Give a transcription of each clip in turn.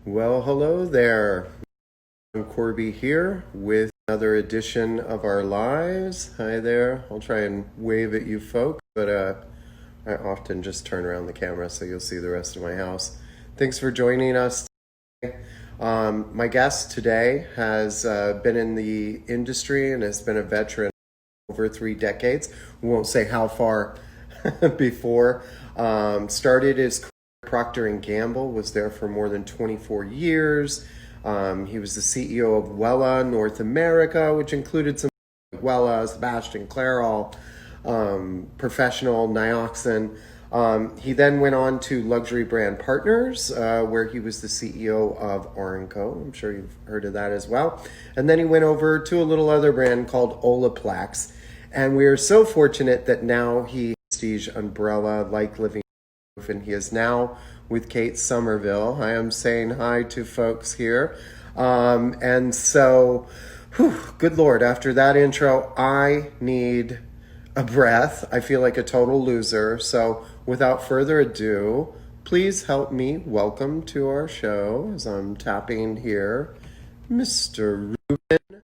Well, hello there. I'm Corby here with another edition of our lives. Hi there. I'll try and wave at you folk, but I often just turn around the camera so you'll see the rest of my house. Thanks for joining us today. My guest today has been in the industry and has been a veteran over 3 decades. We won't say how far before. Started his career at Procter and Gamble, was there for more than 24 years. He was the CEO of Wella North America, which included some Wella, Sebastian Clairol, Professional, Nioxin. He then went on to Luxury Brand Partners, where he was the CEO of Orenco. I'm sure you've heard of that as well. And then he went over to a little other brand called Olaplex. And we are so fortunate that now he prestige umbrella like Living Proof, and he is now with Kate Somerville. I am saying hi to folks here. And so, good Lord, after that intro, I need a breath. I feel like a total loser. So without further ado, please help me welcome to our show as I'm tapping here, Mr. Reuben.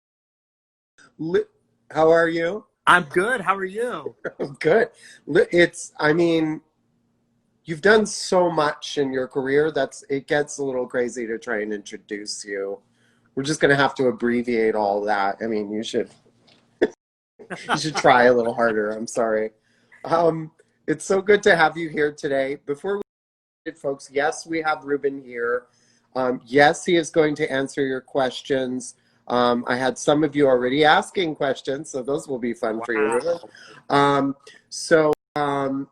How are you? I'm good. How are you? Good. You've done so much in your career it gets a little crazy to try and introduce you. We're just going to have to abbreviate all that. I mean, you should try a little harder. I'm sorry. It's so good to have you here today. Before we get folks, yes, we have Reuben here. Yes, he is going to answer your questions. I had some of you already asking questions, so those will be fun for you, Reuben.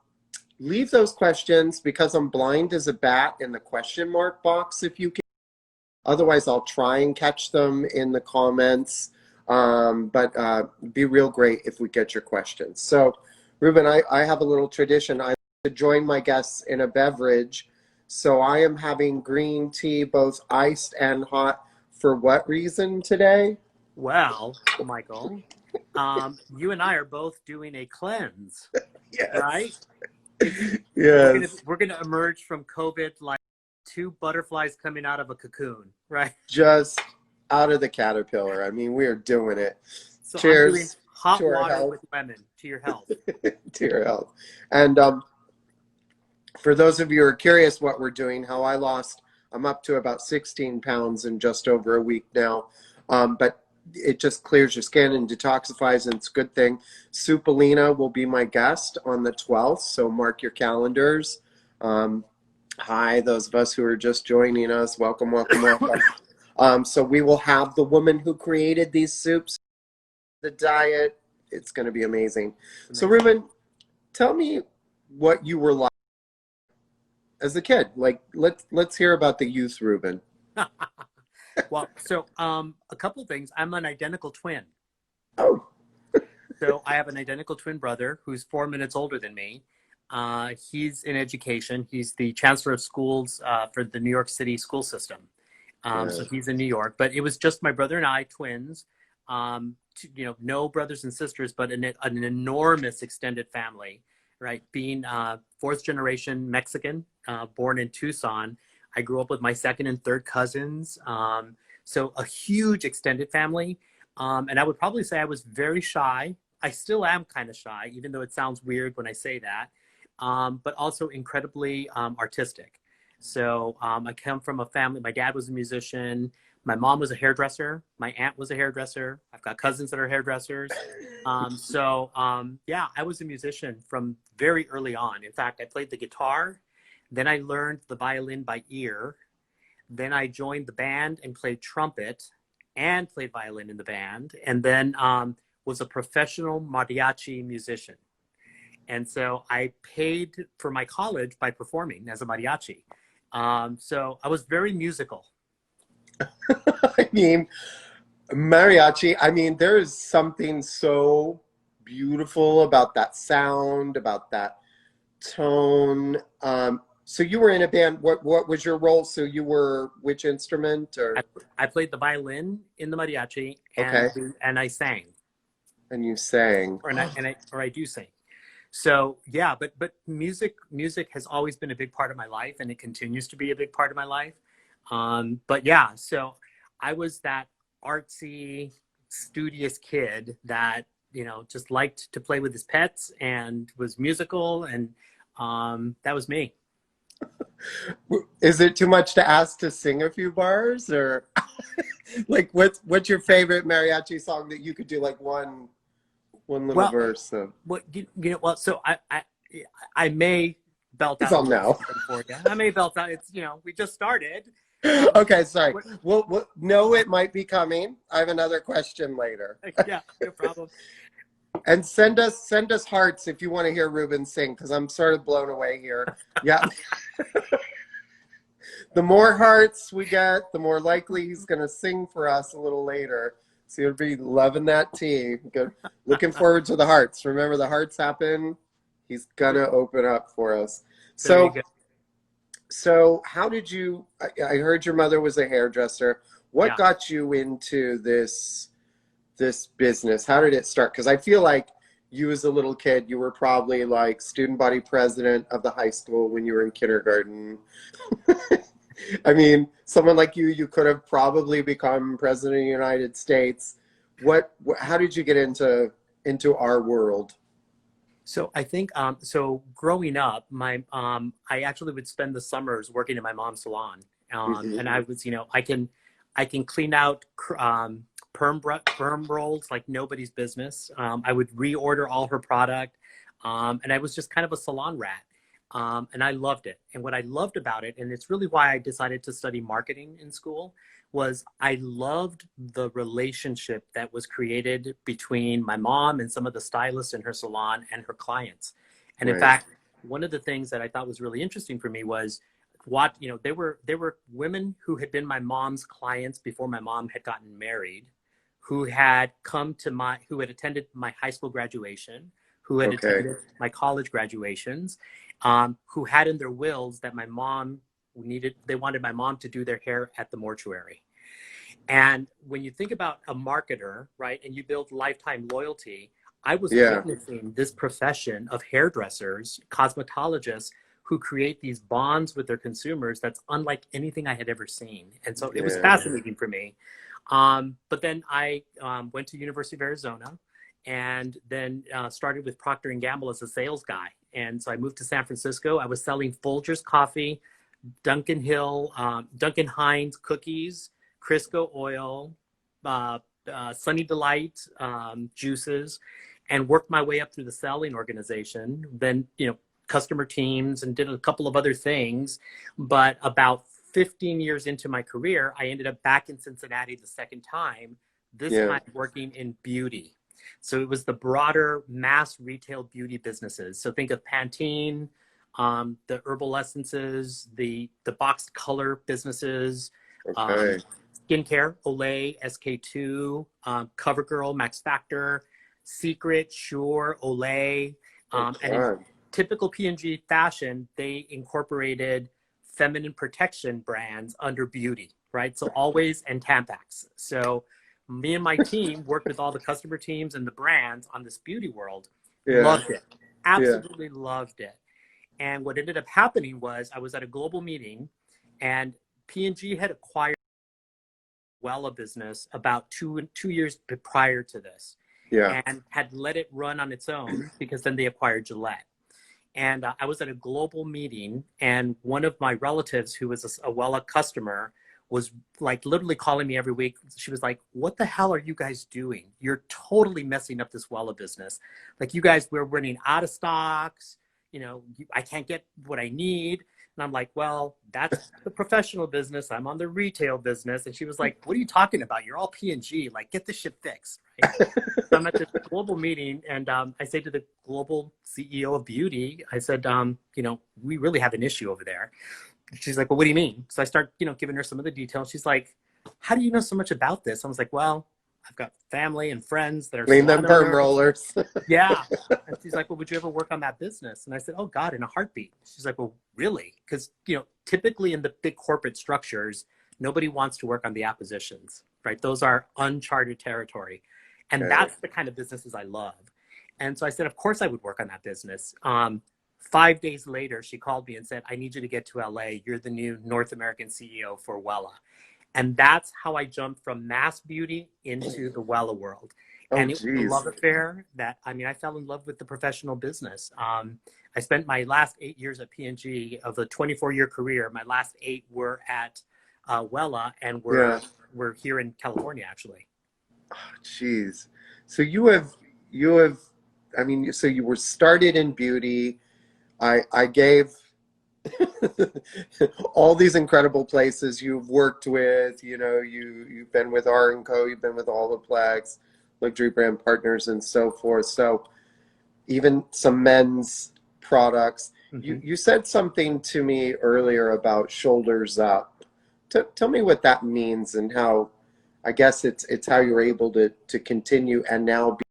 Leave those questions because I'm blind as a bat in the question mark box if you can. Otherwise, I'll try and catch them in the comments. But be real great if we get your questions. So, Reuben, I have a little tradition. I like to join my guests in a beverage. So I am having green tea, both iced and hot. For what reason today? Well, Michael, you and I are both doing a cleanse, Yes. right? Yes. We're gonna emerge from COVID like two butterflies coming out of a cocoon, right? Just out of the caterpillar. I mean, we are doing it. So Cheers. I'm doing hot to our water health. with lemon to your health. To your health. And for those of you who are curious what we're doing, I'm up to about 16 pounds in just over a week now. But it just clears your skin and detoxifies, and it's a good thing. Supalina will be my guest on the 12th, so mark your calendars. Hi, those of us who are just joining us. Welcome, welcome, welcome. So we will have the woman who created these soups, the diet. It's going to be amazing. So, Reuben, tell me what you were like as a kid. Like, let's hear about the youth Reuben. Well, so a couple of things. I'm an identical twin. Oh. So I have an identical twin brother who's 4 minutes older than me. He's in education. He's the chancellor of schools for the New York City school system. So he's in New York. But it was just my brother and I, twins. No brothers and sisters, but an enormous extended family. Right, being fourth generation Mexican, born in Tucson. I grew up with my second and third cousins. So a huge extended family. And I would probably say I was very shy. I still am kind of shy, even though it sounds weird when I say that, but also incredibly artistic. So I come from a family, my dad was a musician. My mom was a hairdresser. My aunt was a hairdresser. I've got cousins that are hairdressers. Yeah, I was a musician from very early on. In fact, I played the guitar. Then I learned the violin by ear. Then I joined the band and played trumpet and played violin in the band. And then was a professional mariachi musician. And so I paid for my college by performing as a mariachi. So I was very musical. I mean, mariachi, there is something so beautiful about that sound, about that tone. So you were in a band. What was your role? So you were which instrument? Or I played the violin in the mariachi, okay, and I sang. And you sang. Or I do sing. So yeah, but music has always been a big part of my life, and it continues to be a big part of my life. But yeah, so I was that artsy, studious kid that, just liked to play with his pets and was musical. And that was me. Is it too much to ask to sing a few bars, or like what's your favorite mariachi song that you could do like one little Well, verse of? well, so I may belt Please out a all little know. something for you. I may belt out. It's, we just started. Okay, sorry. What, Well, no, it might be coming. I have another question later. yeah, no problem. And send us hearts if you want to hear Reuben sing, because I'm sort of blown away here. Yeah. The more hearts we get, the more likely he's going to sing for us a little later. So you'll be loving that tea. Good. Looking forward to the hearts. Remember, the hearts happen. He's going to open up for us. There you So, go. so how did you? I heard your mother was a hairdresser. What Yeah. got you into this business? How did it start? Because I feel like you as a little kid, you were probably like student body president of the high school when you were in kindergarten. I mean, someone like you could have probably become president of the United States. How did you get into our world? So I think so growing up, I actually would spend the summers working in my mom's salon. Mm-hmm. And I was, I can clean out perm rolls like nobody's business. I would reorder all her product. And I was just kind of a salon rat. And I loved it. And what I loved about it, and it's really why I decided to study marketing in school, was I loved the relationship that was created between my mom and some of the stylists in her salon and her clients. And in Right. fact, one of the things that I thought was really interesting for me was there were women who had been my mom's clients before my mom had gotten married, who had who had attended my high school graduation, who had Okay. attended my college graduations, who had in their wills that they wanted my mom to do their hair at the mortuary. And when you think about a marketer, right, and you build lifetime loyalty, I was Yeah. witnessing this profession of hairdressers, cosmetologists, who create these bonds with their consumers that's unlike anything I had ever seen. And so it was Yeah. fascinating for me. But then I went to University of Arizona and then started with Procter & Gamble as a sales guy. And so I moved to San Francisco. I was selling Folgers coffee, Duncan Hines cookies, Crisco oil, Sunny Delight juices, and worked my way up through the selling organization. Then, customer teams, and did a couple of other things. But about 15 years into my career, I ended up back in Cincinnati the second time, this Yeah. time working in beauty. So it was the broader mass retail beauty businesses. So think of Pantene, the herbal essences, the boxed color businesses, Okay. skincare, Olay, SK2, CoverGirl, Max Factor, Secret, Sure, Olay. And in Okay. typical P&G fashion, they incorporated feminine protection brands under beauty, right? So Always and Tampax. So me and my team worked with all the customer teams and the brands on this beauty world. Yeah. Loved it. Yeah. Absolutely loved it. And what ended up happening was I was at a global meeting, and P&G had acquired Wella business about two years prior to this, Yeah. and had let it run on its own because then they acquired Gillette. And I was at a global meeting, and one of my relatives who was a Wella customer was like literally calling me every week. She was like, "What the hell are you guys doing? You're totally messing up this Wella business. Like, you guys, we're running out of stocks. I can't get what I need." And I'm like, "Well, that's the professional business. I'm on the retail business." And she was like, "What are you talking about? You're all P&G. Like, get this shit fixed." Right? So I'm at this global meeting, and I say to the global CEO of beauty, I said, "We really have an issue over there." She's like, "Well, what do you mean?" So I start, giving her some of the details. She's like, "How do you know so much about this?" I was like, "Well, I've got family and friends that are Clean them salon perm owners." rollers. Yeah. And she's like, "Well, would you ever work on that business?" And I said, "Oh God, in a heartbeat." She's like, "Well, really?" Because, typically in the big corporate structures, nobody wants to work on the acquisitions, right? Those are uncharted territory. And Okay. that's the kind of businesses I love. And so I said, of course I would work on that business. 5 days later, she called me and said, I need you to get to LA. You're the new North American CEO for Wella. And that's how I jumped from mass beauty into the Wella world. Oh, And it was a geez. love affair that, I mean, I fell in love with the professional business. I spent my last 8 years at P&G of a 24-year career. My last 8 were at Wella, and Yeah. we're here in California, actually. Oh, geez. So you have, I mean, so you were started in beauty. I gave all these incredible places you've worked with. You know, you've been with R and Co. You've been with Olaplex, Luxury Brand Partners, and so forth. So even some men's products. Mm-hmm. You said something to me earlier about shoulders up. Tell me what that means and how. I guess it's how you're able to continue and now be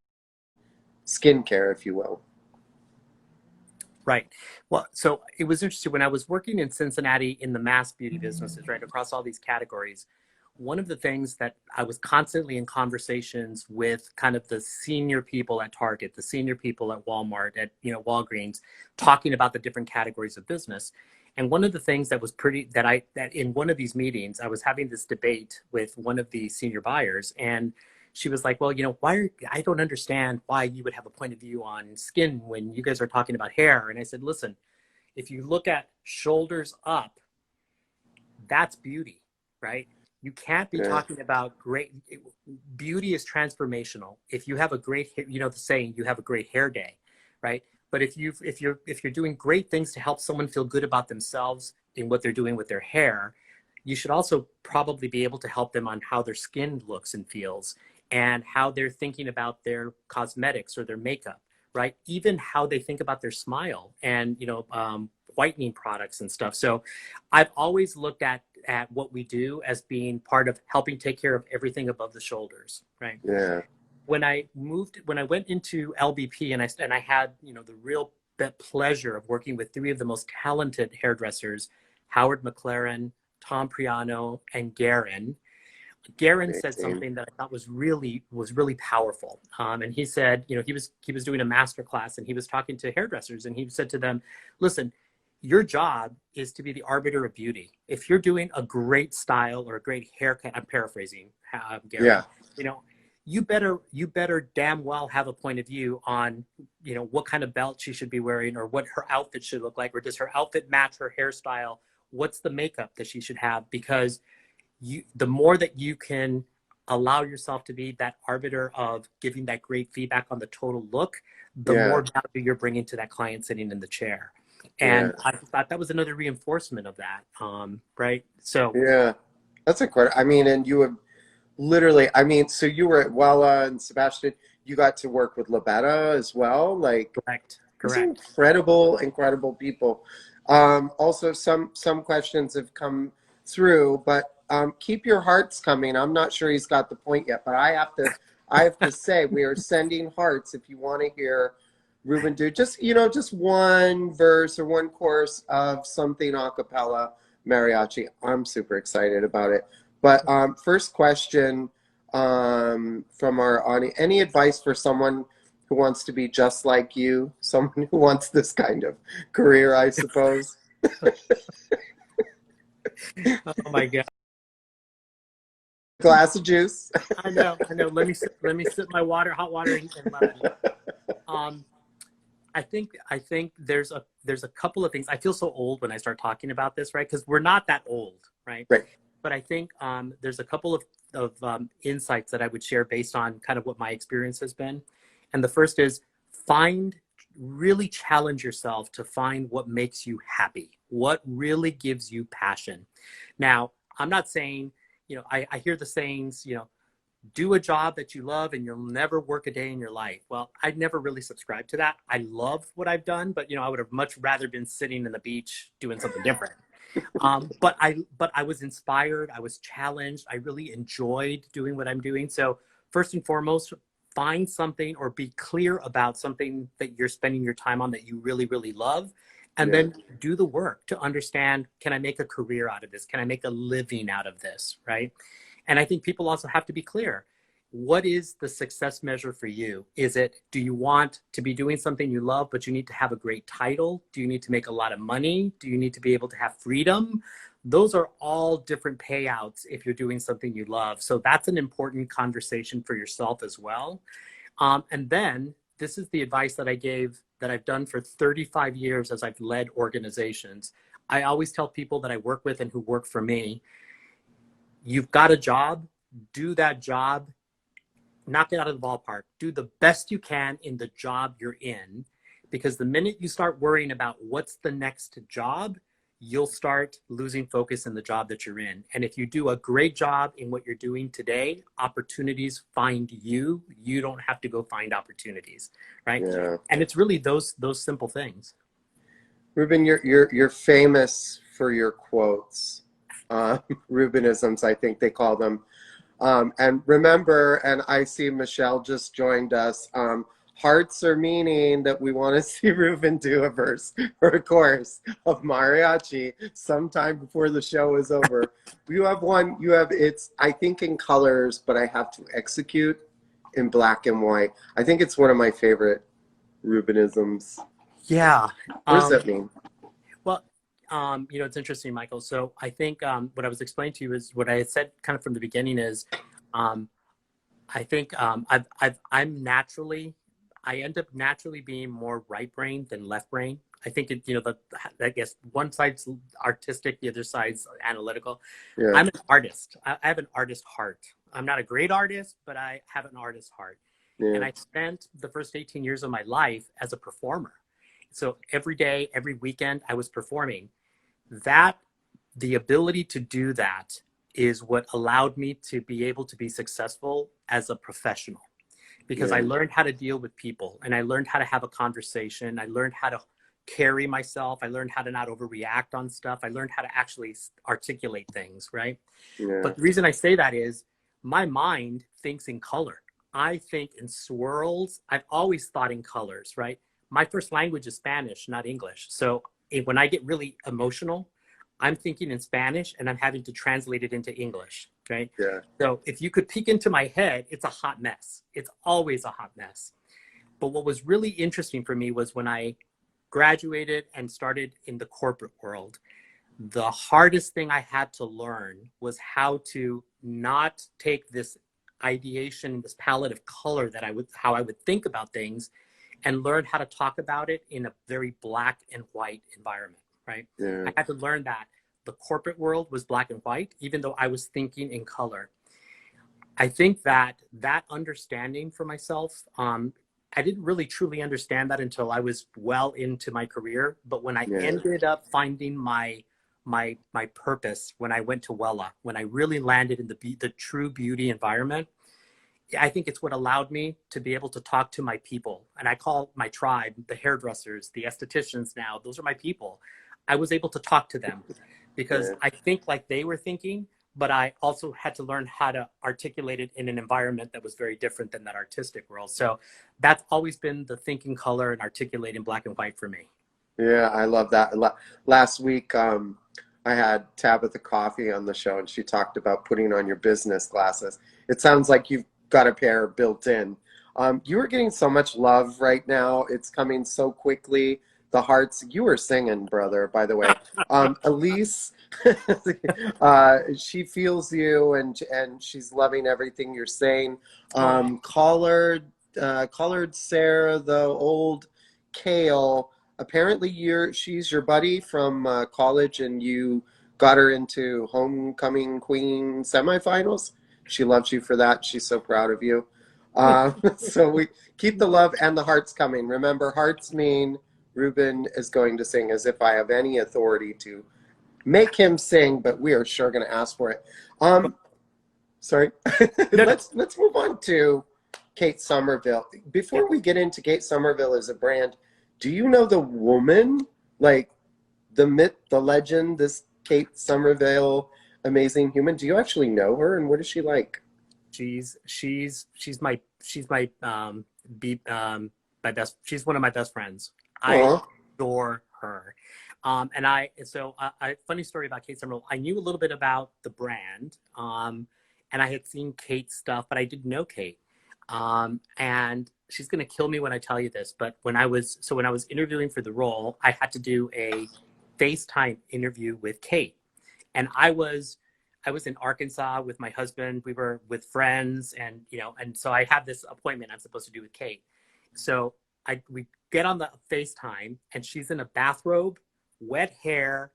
skincare, if you will. Right. Well, so it was interesting when I was working in Cincinnati in the mass beauty businesses, right, across all these categories. One of the things that I was constantly in conversations with kind of the senior people at Target, the senior people at Walmart, at Walgreens, talking about the different categories of business. And one of the things that was that in one of these meetings, I was having this debate with one of the senior buyers, and she was like, well, I don't understand why you would have a point of view on skin when you guys are talking about hair. And I said, listen, if you look at shoulders up, that's beauty, right? You can't be Yeah. talking about beauty is transformational. If you have a great hair, the saying, you have a great hair day, right? But if you're doing great things to help someone feel good about themselves in what they're doing with their hair, you should also probably be able to help them on how their skin looks and feels and how they're thinking about their cosmetics or their makeup, right? Even how they think about their smile and, whitening products and stuff. So I've always looked at what we do as being part of helping take care of everything above the shoulders, right? Yeah. When I went into LBP and I had, the real pleasure of working with 3 of the most talented hairdressers, Howard McLaren, Tom Priano, and Garen. Garen said Amazing. something that I thought was really powerful. And he said, he was doing a master class and he was talking to hairdressers and he said to them, listen, your job is to be the arbiter of beauty. If you're doing a great style or a great haircut, I'm paraphrasing Garen, Yeah. you better damn well have a point of view on, what kind of belt she should be wearing or what her outfit should look like, or does her outfit match her hairstyle? What's the makeup that she should have? Because the more that you can allow yourself to be that arbiter of giving that great feedback on the total look, the Yeah. more value you're bringing to that client sitting in the chair. Yeah. And I thought that was another reinforcement of that, right? So Yeah. That's incredible. I mean, and you have literally, I mean, so you were at Wella and Sebastian, you got to work with Labetta as well. Like, these are correct. incredible people. Also, some questions have come through, but keep your hearts coming. I'm not sure he's got the point yet, but I have to say we are sending hearts if you want to hear Reuben do just one verse or one chorus of something a cappella mariachi. I'm super excited about it. But first question from our audience: any advice for someone who wants to be just like you, someone who wants this kind of career, I suppose? Oh my God. Glass of juice. I know. Let me sip my water, hot water, and lemon. Um, I think there's a couple of things. I feel so old when I start talking about this, right? Because we're not that old, right? Right. But I think there's a couple of insights that I would share based on kind of what my experience has been. And the first is really challenge yourself to find what makes you happy, what really gives you passion. Now, I'm not saying, I hear the sayings, do a job that you love and you'll never work a day in your life. Well, I never really subscribed to that. I love what I've done, but I would have much rather been sitting in the beach doing something different. But I was inspired. I was challenged. I really enjoyed doing what I'm doing. So first and foremost, find something or be clear about something that you're spending your time on that you really love. And Yeah. then do the work to understand, can I make a career out of this? Can I make a living out of this? Right. And I think people also have to be clear. what is the success measure for you? Is it, do you want to be doing something you love, but you need to have a great title? Do you need to make a lot of money? Do you need to be able to have freedom? Those are all different payouts if you're doing something you love. So that's an important conversation for yourself as well. And then this is the advice that I gave, that I've done for 35 years as I've led organizations. I always tell people that I work with and who work for me, you've got a job, do that job, knock it out of the ballpark, do the best you can in the job you're in, because the minute you start worrying about what's the next job, you'll start losing focus in the job that you're in. And if you do a great job in what you're doing today, opportunities find you. You don't have to go find opportunities, right? Yeah. And it's really those simple things. Reuben, you're famous for your quotes, Reubenisms, I think they call them. And remember, and I see Michelle just joined us. Hearts are meaning that we want to see Reuben do a verse or a chorus of mariachi sometime before the show is over. You have one. You have, it's, I think, in colors, but I have to execute in black and white. I think it's one of my favorite Reubenisms. Yeah. What does that mean? Well, it's interesting, Michael. So I think what I was explaining to you is what I had said kind of from the beginning is, I think I end up naturally being more right brain than left brain. I think I guess one side's artistic, the other side's analytical. Yeah. I'm an artist. I have an artist heart. I'm not a great artist, but I have an artist heart. Yeah. And I spent the first 18 years of my life as a performer. So every day, every weekend, I was performing. The ability to do that is what allowed me to be able to be successful as a professional, because I learned how to deal with people, and I learned how to have a conversation. I learned how to carry myself. I learned how to not overreact on stuff. I learned how to actually articulate things, right? Yeah. But the reason I say that is my mind thinks in color. I think in swirls. I've always thought in colors, right? My first language is Spanish, not English. So when I get really emotional, I'm thinking in Spanish and I'm having to translate it into English, right? Yeah. So if you could peek into my head, it's a hot mess. It's always a hot mess. But what was really interesting for me was when I graduated and started in the corporate world, the hardest thing I had to learn was how to not take this ideation, this palette of color how I would think about things, and learn how to talk about it in a very black and white environment, right? Yeah. I had to learn that the corporate world was black and white, even though I was thinking in color. I think that understanding for myself, I didn't really truly understand that until I was well into my career. But when I ended up finding my purpose, when I went to Wella, when I really landed in the true beauty environment, I think it's what allowed me to be able to talk to my people. And I call my tribe, the hairdressers, the estheticians now, those are my people. I was able to talk to them because I think like they were thinking, but I also had to learn how to articulate it in an environment that was very different than that artistic world. So that's always been the thinking color and articulate in black and white for me. Yeah, I love that. Last week, I had Tabitha Coffee on the show, and she talked about putting on your business glasses. It sounds like you've got a pair built in. You are getting so much love right now. It's coming so quickly. The hearts, you were singing, brother, by the way. Elise, she feels you, and she's loving everything you're saying. Collared Sarah, the old Kale, apparently she's your buddy from college, and you got her into homecoming queen semifinals. She loves you for that. She's so proud of you. So we keep the love and the hearts coming. Remember, hearts mean Reuben is going to sing, as if I have any authority to make him sing, but we are sure going to ask for it. Sorry. Let's move on to Kate Somerville. Before we get into Kate Somerville as a brand, do you know the woman, like the myth, the legend, this Kate Somerville amazing human? Do you actually know her, and what is she like? She's my best. She's one of my best friends. I adore her. Funny story about Kate Somerville. I knew a little bit about the brand, and I had seen Kate's stuff, but I didn't know Kate. And she's going to kill me when I tell you this, but when I was interviewing for the role, I had to do a FaceTime interview with Kate. And I was in Arkansas with my husband. We were with friends, and and so I have this appointment I'm supposed to do with Kate. So we get on the FaceTime, and she's in a bathrobe, wet hair,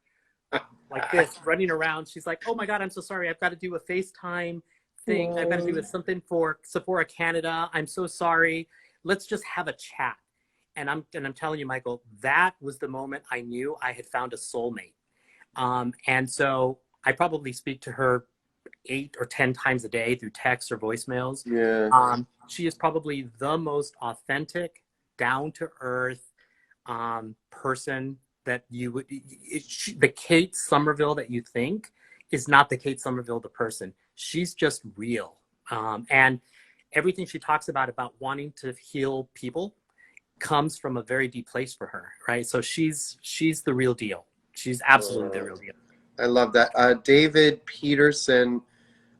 like this, running around. She's like, "Oh my God, I'm so sorry. I've got to do a FaceTime thing. I've got to do something for Sephora Canada. I'm so sorry. Let's just have a chat." And I'm telling you, Michael, that was the moment I knew I had found a soulmate. And so I probably speak to her 8 or 10 times a day through text or voicemails. Yeah. She is probably the most authentic, down to earth person that you would. The Kate Somerville that you think is not the Kate Somerville the person. She's just real, and everything she talks about wanting to heal people comes from a very deep place for her, right? So she's the real deal. She's absolutely the real deal. I love that. David Peterson,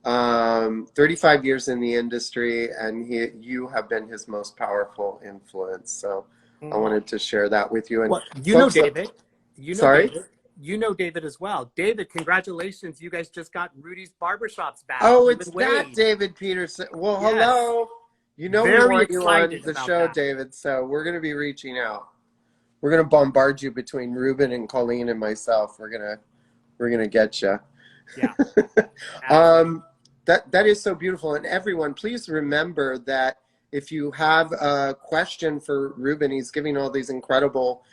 35 years in the industry, and you have been his most powerful influence. So I wanted to share that with you. And well, David. Sorry? David. You know David as well. David, congratulations. You guys just got Rudy's Barbershops back. Oh, it's that David Peterson. Well, yes. Hello. You know we want you on the show, David, so we're going to be reaching out. We're going to bombard you between Reuben and Colleen and myself. We're going to get you. Yeah. That is so beautiful. And everyone, please remember that if you have a question for Reuben, he's giving all these incredible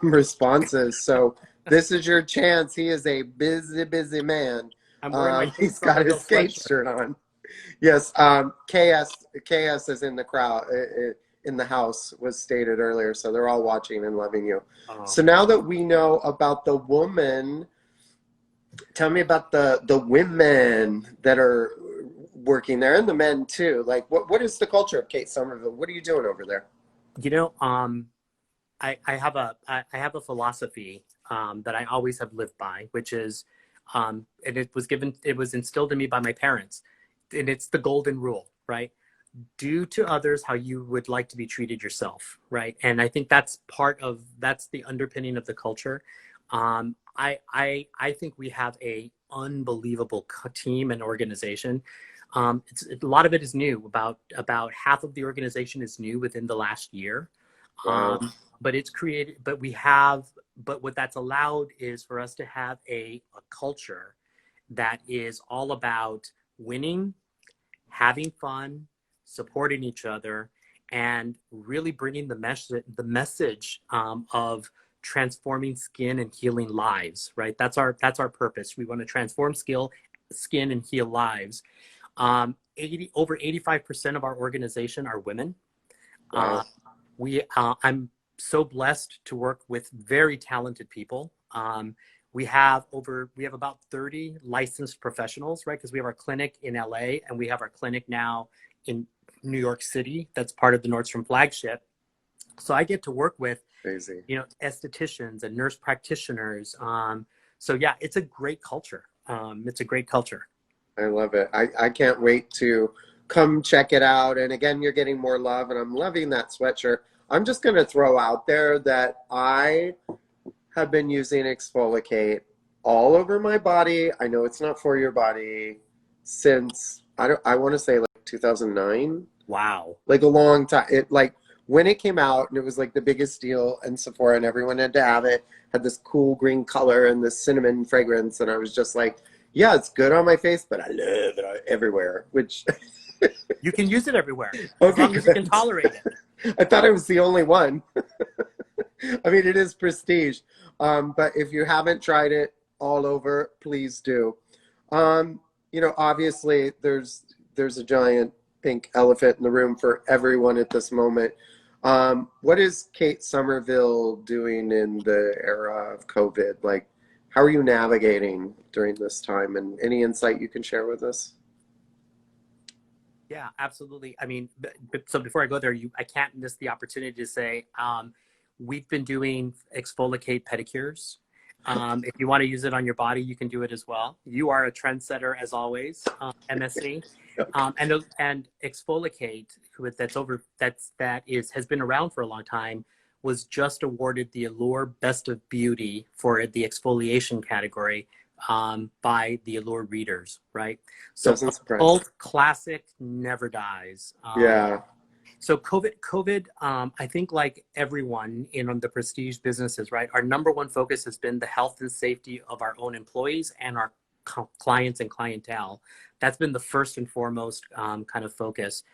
responses. So this is your chance. He is a busy man. I'm wearing my he's got his skate shirt on. Yes. KS is in the crowd, in the house, was stated earlier. So they're all watching and loving you. Oh. So now that we know about the woman, tell me about the women that are working there, and the men too. Like, what is the culture of Kate Somerville? What are you doing over there? I have a philosophy that I always have lived by, which is, and it was instilled in me by my parents, and it's the golden rule, right? Do to others how you would like to be treated yourself, right? And I think that's the underpinning of the culture. I think we have a unbelievable team and organization. A lot of it is new. About half of the organization is new within the last year. Wow. But it's created. But what that's allowed is for us to have a culture that is all about winning, having fun, supporting each other, and really bringing the message of transforming skin and healing lives, right? That's our purpose. We want to transform skin and heal lives. Over 85% of our organization are women. Wow. I'm so blessed to work with very talented people. We have about 30 licensed professionals, right? Because we have our clinic in LA, and we have our clinic now in New York City. That's part of the Nordstrom flagship. So I get to work with, crazy, estheticians and nurse practitioners. So yeah, it's a great culture. It's a great culture. I love it. I can't wait to come check it out. And again, you're getting more love, and I'm loving that sweatshirt. I'm just going to throw out there that I have been using Exfoliate all over my body. I know it's not for your body since I want to say like 2009. Wow. Like a long time. When it came out, and it was like the biggest deal in Sephora, and everyone had to have it, had this cool green color and this cinnamon fragrance, and I was just like, yeah, it's good on my face, but I love it everywhere, which... You can use it everywhere, okay, as long as you can tolerate it. I thought I was the only one. I mean, it is prestige. But if you haven't tried it all over, please do. Obviously, there's a giant pink elephant in the room for everyone at this moment. What is Kate Somerville doing in the era of COVID? Like, how are you navigating during this time? And any insight you can share with us? Yeah, absolutely. I mean, so before I go there, I can't miss the opportunity to say we've been doing Exfoliate pedicures. If you want to use it on your body, you can do it as well. You are a trendsetter as always, MSC. And Exfoliate, has been around for a long time, was just awarded the Allure Best of Beauty for the exfoliation category by the Allure readers, right? So Doesn't a surprise me. cult classic never dies. Yeah. So COVID, I think like everyone in the prestige businesses, right? Our number one focus has been the health and safety of our own employees and our clients and clientele. That's been the first and foremost kind of focus.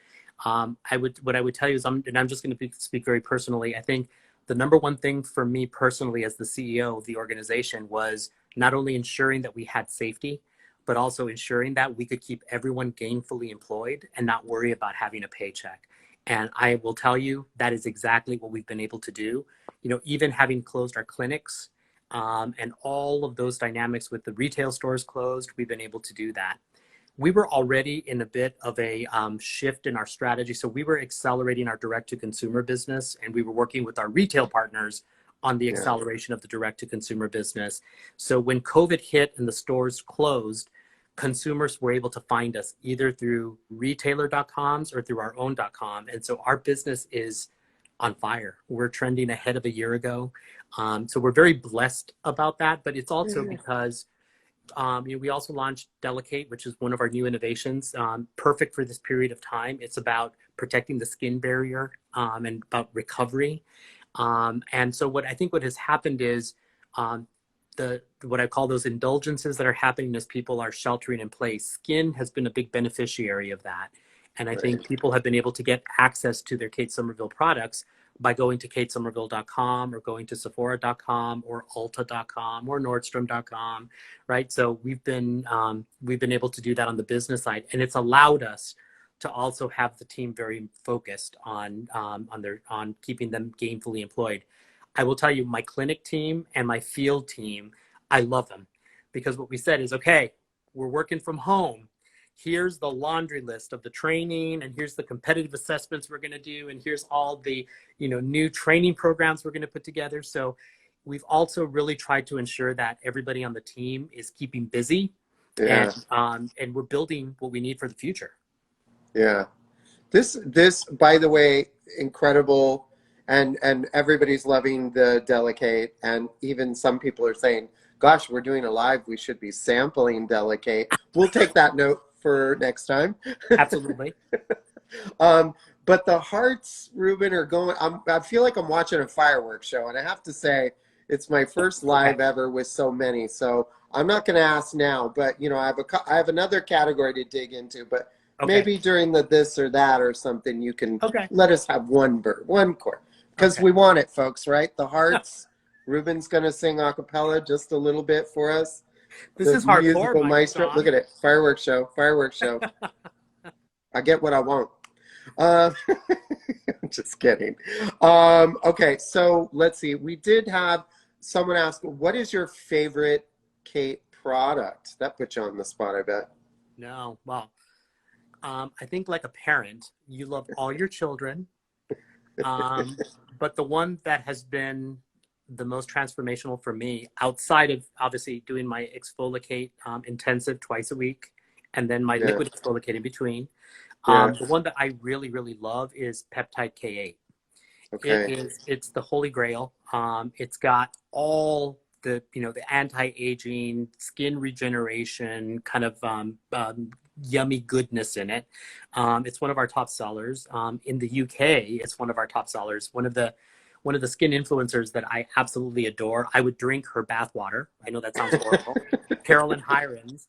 What I would tell you is, and I'm just going to speak very personally. I think the number one thing for me personally as the CEO of the organization was not only ensuring that we had safety, but also ensuring that we could keep everyone gainfully employed and not worry about having a paycheck. And I will tell you, that is exactly what we've been able to do. You know, even having closed our clinics and all of those dynamics with the retail stores closed, we've been able to do that. We were already in a bit of a shift in our strategy. So we were accelerating our direct-to-consumer business, and we were working with our retail partners on the acceleration of the direct-to-consumer business. So when COVID hit and the stores closed, consumers were able to find us either through retailer.coms or through our own.com. And so our business is on fire. We're trending ahead of a year ago. So we're very blessed about that, but it's also because we also launched Delicate, which is one of our new innovations, perfect for this period of time. It's about protecting the skin barrier and about recovery. And so what has happened is what I call those indulgences that are happening as people are sheltering in place. Skin has been a big beneficiary of that. And I think people have been able to get access to their Kate Somerville products by going to katesomerville.com or going to sephora.com or ulta.com or nordstrom.com, right? So we've been able to do that on the business side, and it's allowed us to also have the team very focused on keeping them gainfully employed. I will tell you, my clinic team and my field team, I love them, because what we said is, okay, we're working from home. Here's the laundry list of the training, and here's the competitive assessments we're going to do, and here's all the new training programs we're going to put together. So we've also really tried to ensure that everybody on the team is keeping busy, and we're building what we need for the future. Yeah. This, by the way, incredible, and everybody's loving the Delicate, and even some people are saying, "Gosh, we're doing a live. We should be sampling Delicate." We'll take that note for next time. Absolutely. But the hearts, Reuben, are going. I feel like I'm watching a fireworks show, and I have to say, it's my first live ever with so many. So I'm not going to ask now, but I have another category to dig into, but. Okay. Maybe during the this or that or something, you can let us have one chord. Because we want it, folks, right? The hearts. Reuben's going to sing a cappella just a little bit for us. This is hardcore, musical maestro. Look at it. Fireworks show. I get what I want. I'm just kidding. Okay, so let's see. We did have someone ask, what is your favorite Kate product? That put you on the spot, I bet. No, well. I think like a parent, you love all your children, but the one that has been the most transformational for me, outside of obviously doing my Exfoliate intensive twice a week, and then my liquid Exfoliate in between, the one that I really, really love is Peptide K8. Okay. It's the holy grail. It's got all the anti-aging, skin regeneration, kind of yummy goodness in it. It's one of our top sellers. In the UK, it's one of our top sellers. One of the skin influencers that I absolutely adore. I would drink her bath water. I know that sounds horrible. Carolyn Hirons.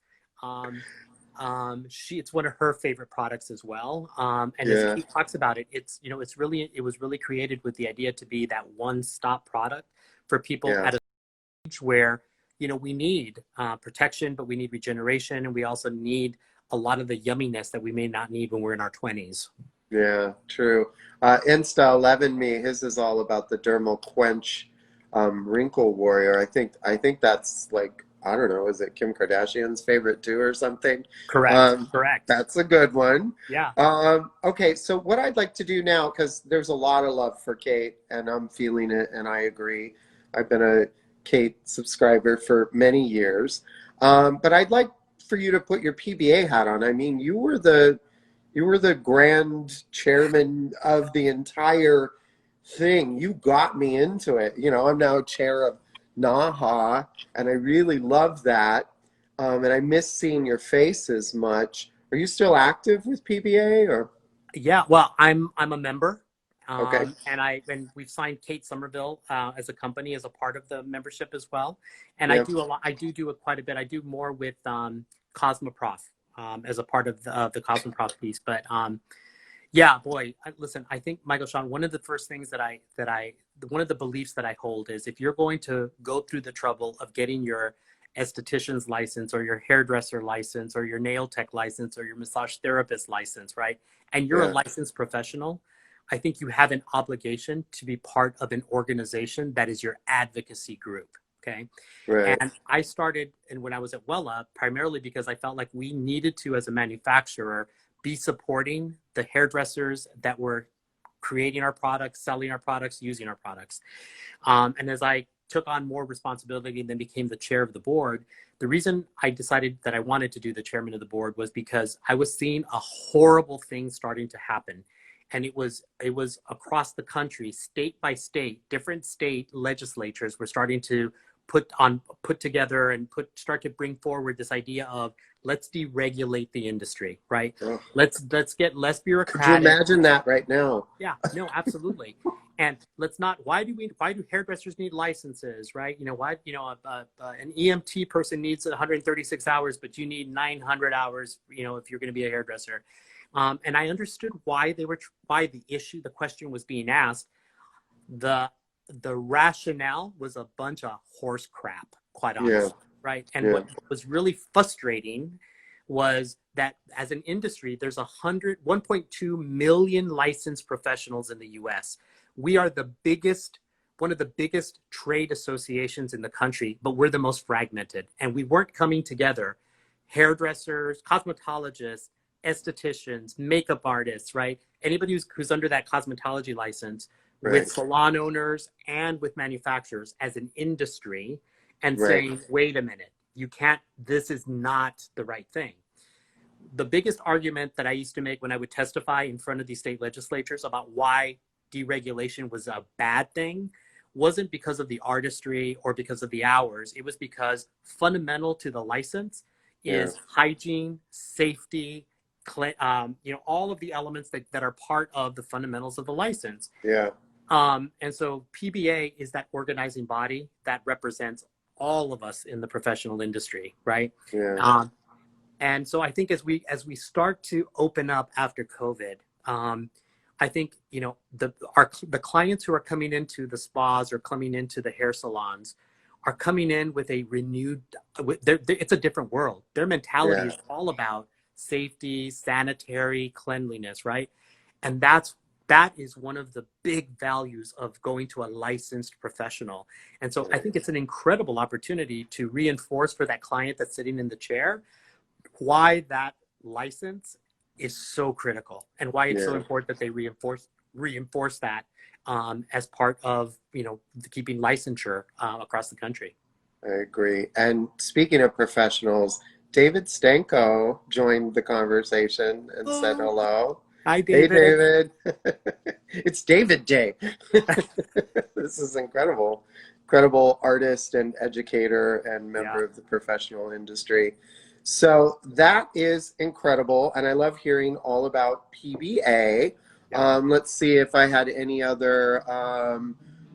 It's one of her favorite products as well. And as Kate talks about it, it was really created with the idea to be that one-stop product for people at a stage where we need protection, but we need regeneration, and we also need a lot of the yumminess that we may not need when we're in our 20s. Yeah, true. Insta11 Me, his is all about the dermal quench wrinkle warrior. I think that's like, I don't know, is it Kim Kardashian's favorite too or something? Correct. Correct. That's a good one. Yeah. Okay, so what I'd like to do now, because there's a lot of love for Kate, and I'm feeling it, and I agree. I've been a Kate subscriber for many years. But I'd like for you to put your PBA hat on. I mean, you were the grand chairman of the entire thing. You got me into it. You know, I'm now chair of NAHA, and I really love that. And I miss seeing your face as much. Are you still active with PBA or? Yeah, well, I'm a member, Okay. and we've signed Kate Somerville as a company as a part of the membership as well. And I Yep. do a lot. I do it quite a bit. I do more with Cosmoprof as a part of the Cosmoprof piece. But yeah, boy, listen. I think Michael Sean. One of the first things one of the beliefs that I hold is if you're going to go through the trouble of getting your esthetician's license or your hairdresser license or your nail tech license or your massage therapist license, right? And you're a Yeah. licensed professional, I think you have an obligation to be part of an organization that is your advocacy group. Okay. Right. And I started, and when I was at Wella, primarily because I felt like we needed to, as a manufacturer, be supporting the hairdressers that were creating our products, selling our products, using our products. And as I took on more responsibility and then became the chair of the board, the reason I decided that I wanted to do the chairman of the board was because I was seeing a horrible thing starting to happen. And it was across the country, state by state, different state legislatures were starting to put together and start to bring forward this idea of let's deregulate the industry, right? Oh. Let's get less Could you bureaucratic. imagine that right now? Yeah, no, absolutely. And let's not, why do hairdressers need licenses, right? You know, why, an EMT person needs 136 hours, but you need 900 hours, if you're going to be a hairdresser. And I understood why the question was being asked. The rationale was a bunch of horse crap, quite honestly, right? And what was really frustrating was that as an industry, there's 1.2 million licensed professionals in the US. We are one of the biggest trade associations in the country, but we're the most fragmented. And we weren't coming together. Hairdressers, cosmetologists, estheticians, makeup artists, right? Anybody who's under that cosmetology license, with salon owners and with manufacturers as an industry, and saying, wait a minute, this is not the right thing. The biggest argument that I used to make when I would testify in front of these state legislatures about why deregulation was a bad thing wasn't because of the artistry or because of the hours. It was because fundamental to the license is hygiene, safety, all of the elements that are part of the fundamentals of the license. Yeah. And so PBA is that organizing body that represents all of us in the professional industry, right? Yeah. And so I think as we start to open up after COVID, I think the clients who are coming into the spas or coming into the hair salons are coming in with a renewed. It's a different world. Their mentality is all about safety, sanitary, cleanliness, right? And that is one of the big values of going to a licensed professional. And so I think it's an incredible opportunity to reinforce for that client that's sitting in the chair why that license is so critical and why it's so important that they reinforce that as part of keeping licensure across the country. I agree. And speaking of professionals, David Stanko joined the conversation and said hello. Hi, David. Hey, David. It's David Day. This is incredible. Incredible artist and educator and member of the professional industry. So that is incredible. And I love hearing all about PBA. Let's see if I had any other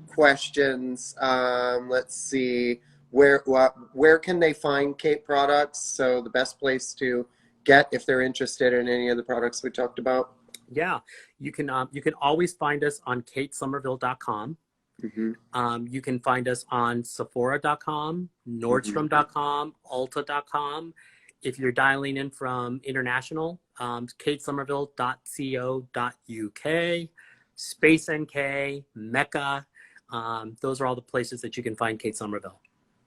questions. Let's see. Where can they find Kate products? So the best place to get if they're interested in any of the products we talked about. Yeah, you can always find us on katesomerville.com. Mm-hmm. You can find us on Sephora.com, Nordstrom.com, Ulta.com. If you're dialing in from international, katesomerville.co.uk, Space NK, Mecca. Those are all the places that you can find Kate Somerville.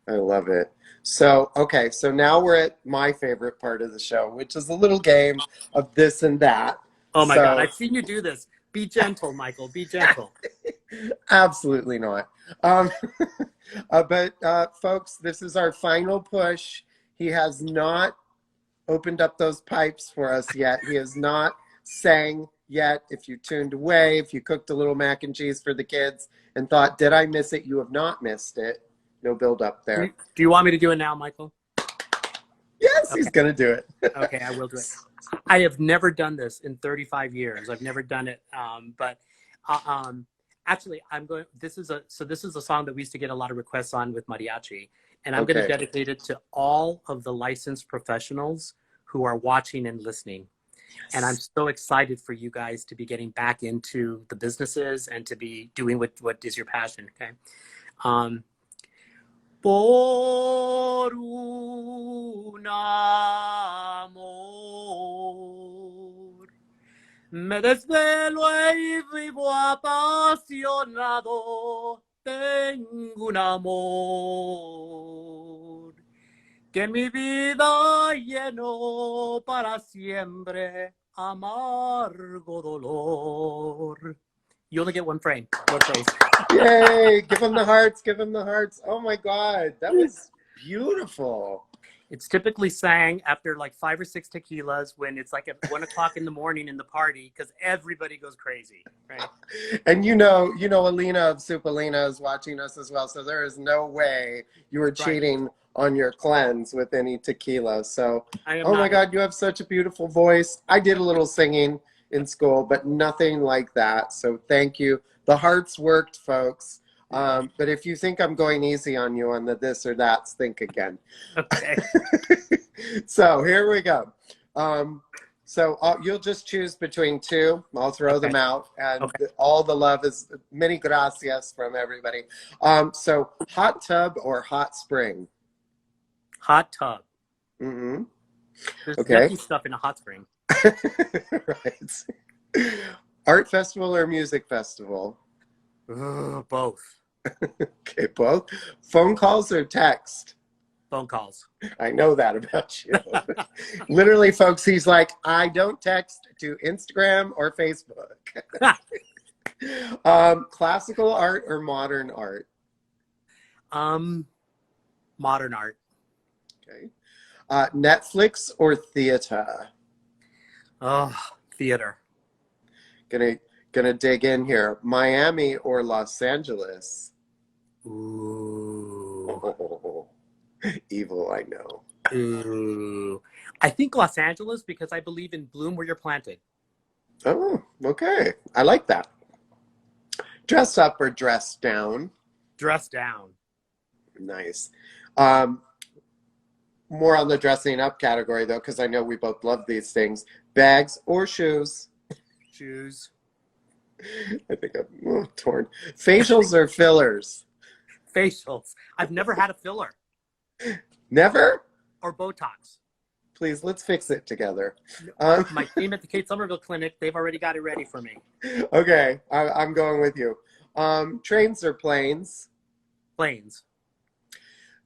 I love it. So, okay, so now we're at my favorite part of the show, which is a little game of this and that. Oh my God, I've seen you do this. Be gentle, Michael, be gentle. Absolutely not. But folks, this is our final push. He has not opened up those pipes for us yet. He has not sang yet. If you tuned away, if you cooked a little mac and cheese for the kids and thought, did I miss it? You have not missed it. No build up there. Do you want me to do it now, Michael? Yes, Okay. he's going to do it. Okay, I will do it. I have never done this in 35 years. I've never done it. Actually, I'm going. This is a song that we used to get a lot of requests on with mariachi, and I'm going to dedicate it to all of the licensed professionals who are watching and listening. Yes. And I'm so excited for you guys to be getting back into the businesses and to be doing what is your passion. Okay. Por un amor me desvelo y vivo apasionado. Tengo un amor que mi vida llenó para siempre, amargo dolor. You only get one frame. One phrase. Yay! Give him the hearts. Give him the hearts. Oh my God, that was beautiful. It's typically sang after like 5 or 6 tequilas when it's like at 1 o'clock in the morning in the party because everybody goes crazy, right? And you know, Alina of Soup Alina is watching us as well, so there is no way you were cheating on your cleanse with any tequila. So, oh my God, you have such a beautiful voice. I did a little singing in school, but nothing like that. So thank you. The hearts worked, folks. But if you think I'm going easy on you on the this or that's, think again. Okay. So here we go. So you'll just choose between two. I'll throw them out. And all the love is many gracias from everybody. So hot tub or hot spring? Hot tub. Mm-hmm. There's yucky stuff in a hot spring. Right. Art festival or music festival? Both. Okay, both. Phone calls or text? Phone calls. I know that about you. Literally, folks, he's like, I don't text to Instagram or Facebook. Classical art or modern art? Modern art. Okay. Netflix or theater? Oh, theater. Gonna dig in here. Miami or Los Angeles? Ooh. Oh, evil, I know. Ooh. I think Los Angeles because I believe in bloom where you're planted. Oh, okay. I like that. Dress up or dress down? Dress down. Nice. More on the dressing up category, though, because I know we both love these things. Bags or shoes? Shoes. I think I'm torn. Facials or fillers? Facials. I've never had a filler. Never? Or Botox. Please, let's fix it together. My team at the Kate Somerville Clinic, they've already got it ready for me. Okay, I'm going with you. Trains or planes? Planes.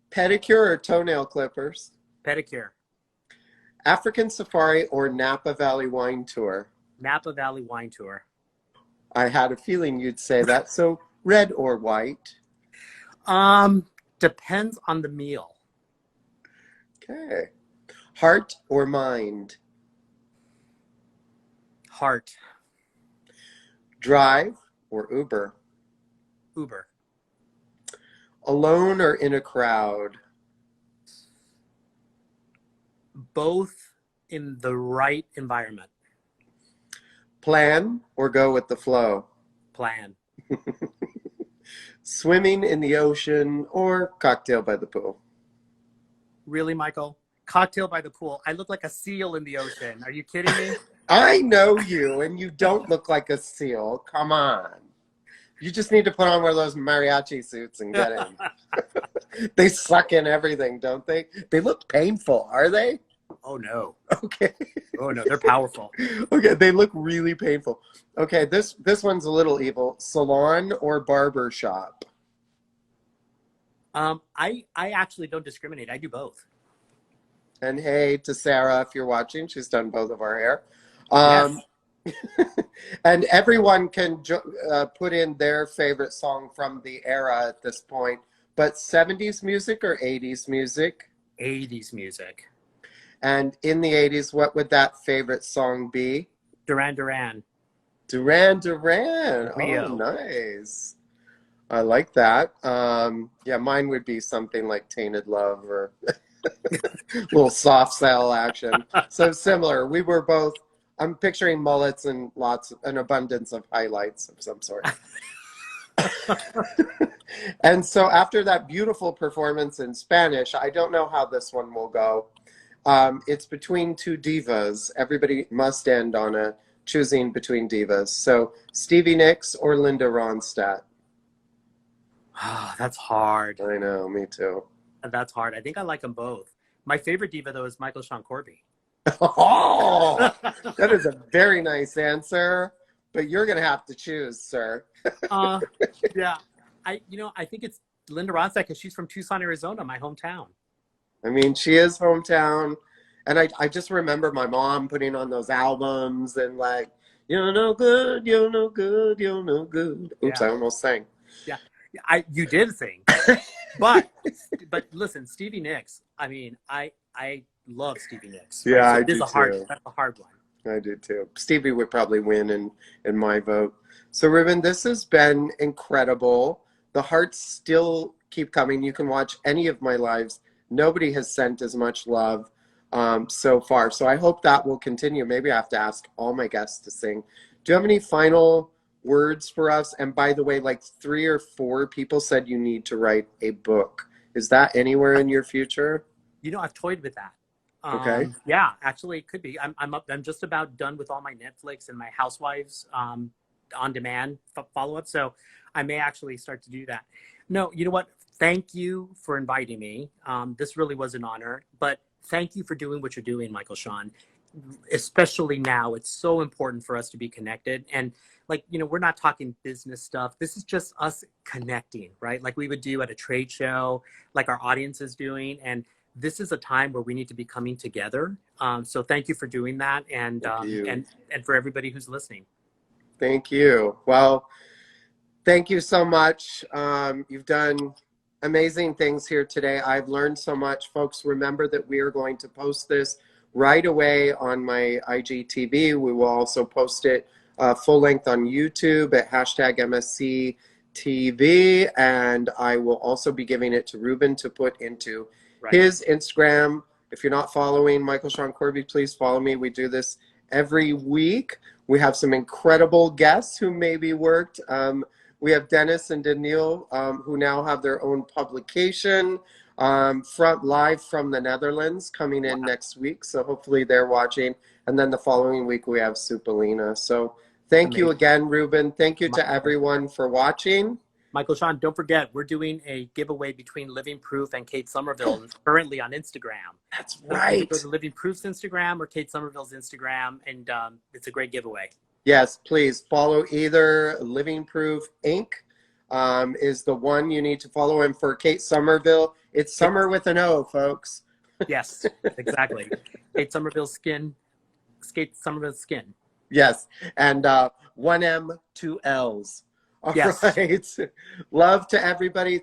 Pedicure or toenail clippers? Pedicure. African safari or Napa Valley wine tour? Napa Valley wine tour. I had a feeling you'd say that. So red or white? Depends on the meal. Okay. Heart or mind? Heart. Drive or Uber? Uber. Alone or in a crowd? Both in the right environment. Plan or go with the flow? Plan. Swimming in the ocean or cocktail by the pool? Really, Michael? Cocktail by the pool. I look like a seal in the ocean. Are you kidding me? I know you, and you don't look like a seal. Come on. You just need to put on one of those mariachi suits and get in. They suck in everything, don't they? They look painful, are they? Oh, no. Okay. Oh, no, they're powerful. Okay, they look really painful. Okay, this one's a little evil. Salon or barber shop? I actually don't discriminate. I do both. And hey to Sarah, if you're watching, she's done both of our hair. Yes. And everyone can put in their favorite song from the era at this point. But 70s music or 80s music? 80s music. And in the 80s, what would that favorite song be? Duran Duran. Duran Duran. Oh, Rio. nice. I like that. Yeah, mine would be something like Tainted Love or little soft cell action. So similar. We were both, I'm picturing mullets and an abundance of highlights of some sort. And so after that beautiful performance in Spanish, I don't know how this one will go. It's between two divas. Everybody must end on a choosing between divas. So Stevie Nicks or Linda Ronstadt? Oh, that's hard. I know, me too. That's hard. I think I like them both. My favorite diva, though, is Michael Sean Corby. Oh, that is a very nice answer, but you're going to have to choose, sir. Yeah. I think it's Linda Ronstadt because she's from Tucson, Arizona, my hometown. I mean, she is hometown. And I just remember my mom putting on those albums and like, you're no good, you're no good, you're no good. Oops, Yeah. I almost sang. Yeah. You did sing. But listen, Stevie Nicks, I mean, I love Stevie Nicks. Right? Yeah, So I do too. That's a hard one. I do too. Stevie would probably win in my vote. So Reuben, this has been incredible. The hearts still keep coming. You can watch any of my lives. Nobody has sent as much love so far. So I hope that will continue. Maybe I have to ask all my guests to sing. Do you have any final words for us? And by the way, like 3 or 4 people said you need to write a book. Is that anywhere in your future? I've toyed with that. Okay. Yeah, actually, it could be. I'm just about done with all my Netflix and my Housewives on demand follow-up. So I may actually start to do that. No, you know what? Thank you for inviting me. This really was an honor. But thank you for doing what you're doing, Michael Sean. Especially now, it's so important for us to be connected. And we're not talking business stuff. This is just us connecting, right? Like we would do at a trade show, like our audience is doing. And this is a time where we need to be coming together. So thank you for doing that. And for everybody who's listening. Thank you. Well, thank you so much. You've done amazing things here today. I've learned so much. Folks, remember that we are going to post this right away on my IGTV. We will also post it full length on YouTube at hashtag MSCTV. And I will also be giving it to Reuben to put into his Instagram. If you're not following Michael Sean Corby, please follow me. We do this every week. We have some incredible guests who maybe worked. We have Dennis and Daniel, who now have their own publication, live from the Netherlands, coming in next week. So hopefully they're watching. And then the following week, we have Supolina. So thank you again, Reuben. Thank you to everyone for watching. Michael Sean, don't forget, we're doing a giveaway between Living Proof and Kate Somerville currently on Instagram. That's right. So go to Living Proof's Instagram or Kate Somerville's Instagram, and it's a great giveaway. Yes, please follow either Living Proof Inc. Is the one you need to follow. And for Kate Somerville, it's Summer with an O, folks. Yes, exactly. Kate Somerville's Skin. Kate Somerville's Skin. Yes, and 1 M, 2 L's. All yes. right. Love to everybody.